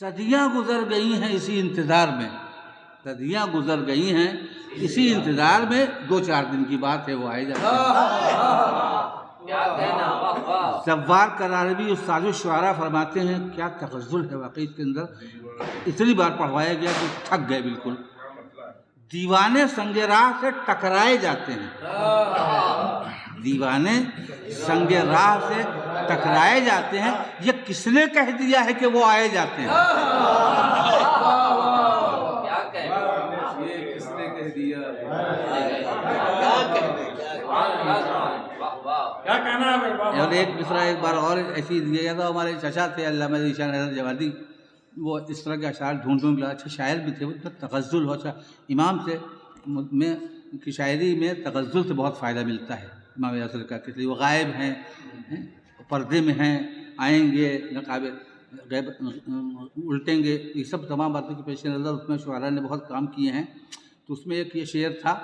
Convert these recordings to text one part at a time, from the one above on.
صدیاں گزر گئی ہیں اسی انتظار میں، صدیاں گزر گئی ہیں اسی انتظار میں، 2-4 دن کی بات ہے وہ آئے جاتے ہیں۔ زوار کراربی استاد الشعراء فرماتے ہیں کیا تغزل ہے واقعی اس کے اندر، اتنی بار پڑھوایا گیا کہ تھک گئے بالکل۔ دیوانے سنگ راہ سے ٹکرائے جاتے ہیں، دیوانے سنگ راہ سے ٹکرائے جاتے ہیں، یہ کس نے کہہ دیا ہے کہ وہ آئے جاتے ہیں؟ اور ایک مصرع ایک بار اور ایسی دیا گیا تھا، ہمارے چچا تھے علامہ ذیشان حضرت جوادی، وہ اس طرح کے اشعار ڈھونڈ لیا، اچھے شاعر بھی تھے، وہ تغزل ہو، اچھا امام سے میں کی شاعری میں تغزل سے بہت فائدہ ملتا ہے، امام عصر کا، اس لیے وہ غائب ہیں، پردے میں ہیں، آئیں گے، نقابِ غیب الٹیں گے، یہ سب تمام باتوں کے پیش نظر اس میں شعراء نے بہت کام کیے ہیں۔ تو اس میں ایک یہ شعر تھا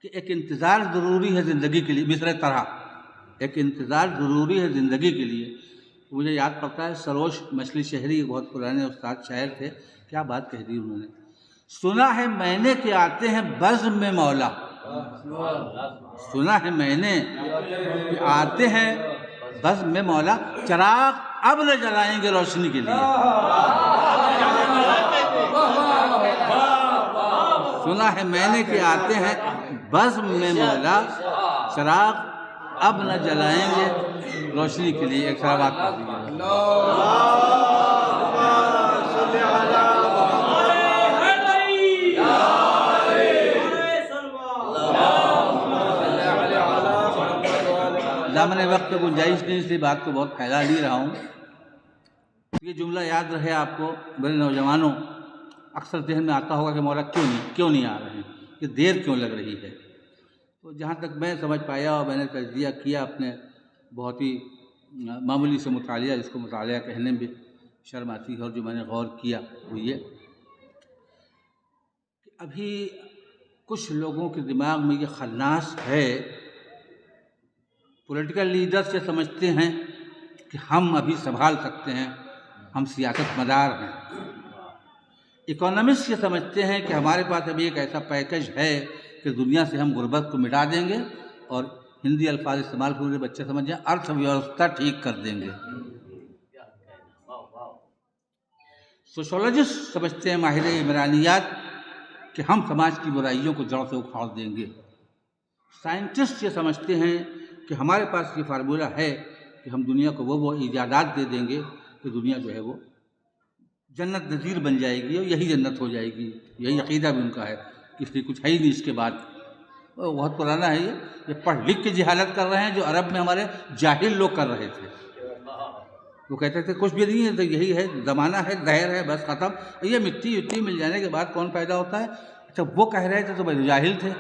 کہ ایک انتظار ضروری ہے زندگی کے لیے، مصرع طرح ایک انتظار ضروری ہے زندگی کے لیے۔ مجھے یاد پڑتا ہے سروش مچھلی شہری بہت پرانے استاد شاعر تھے، کیا بات کہہ دی انہوں نے، سنا ہے میں نے کہ آتے ہیں بزم میں مولا، سنا ہے میں نے کہ آتے ہیں بزم میں مولا، چراغ اب نہ جلائیں گے روشنی کے لیے، سنا ہے میں نے کہ آتے ہیں بزم میں مولا، چراغ اب نہ جلائیں گے روشنی کے لیے۔ ایک سلوات پڑھ دیجیے۔ دامن وقت میں گنجائش نہیں، اس لیے بات کو بہت پھیلا نہیں رہا ہوں۔ یہ جملہ یاد رہے آپ کو میرے نوجوانوں، اکثر ذہن میں آتا ہوگا کہ مولا کیوں نہیں آ رہے ہیں، کہ دیر کیوں لگ رہی ہے۔ تو جہاں تک میں سمجھ پایا اور میں نے تجزیہ کیا اپنے بہت ہی معمولی سے مطالعہ، جس کو مطالعہ کہنے میں شرم آتی ہے، اور جو میں نے غور کیا وہ یہ کہ ابھی کچھ لوگوں کے دماغ میں یہ خناس ہے، پولیٹیکل لیڈرز یہ سمجھتے ہیں کہ ہم ابھی سنبھال سکتے ہیں، ہم سیاست مدار ہیں، اکانومسٹ یہ سمجھتے ہیں کہ ہمارے پاس ابھی ایک ایسا پیکج ہے کہ دنیا سے ہم غربت کو مٹا دیں گے اور ہندی الفاظ استعمال کرنے بچے سمجھ جائیں، ارتھ ویوستھا ٹھیک کر دیں گے۔ سوشولوجسٹ سمجھتے ہیں، ماہر عمرانیات، کہ ہم سماج کی برائیوں کو جڑ سے اکھاڑ دیں گے۔ سائنٹسٹ یہ سمجھتے ہیں کہ ہمارے پاس یہ فارمولہ ہے کہ ہم دنیا کو وہ ایجادات دے دیں گے کہ دنیا جو ہے وہ جنت نظیر بن جائے گی، اور یہی جنت ہو جائے گی، یہی عقیدہ بھی ان کا ہے، اس لیے کچھ ہے ہی نہیں اس کے بعد۔ بہت پرانا ہے یہ پڑھ لکھ کے جہالت کر رہے ہیں جو عرب میں ہمارے جاہل لوگ کر رہے تھے۔ وہ کہتے تھے کچھ بھی نہیں ہے، تو یہی ہے، زمانہ ہے، دہر ہے، بس ختم، یہ مٹی مل جانے کے بعد کون پیدا ہوتا ہے۔ اچھا وہ کہہ رہے تھے تو بھائی جاہل تھے،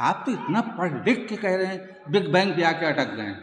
آپ تو اتنا پڑھ لکھ کے کہہ رہے ہیں، بگ بینگ پہ آ کے اٹک گئے ہیں۔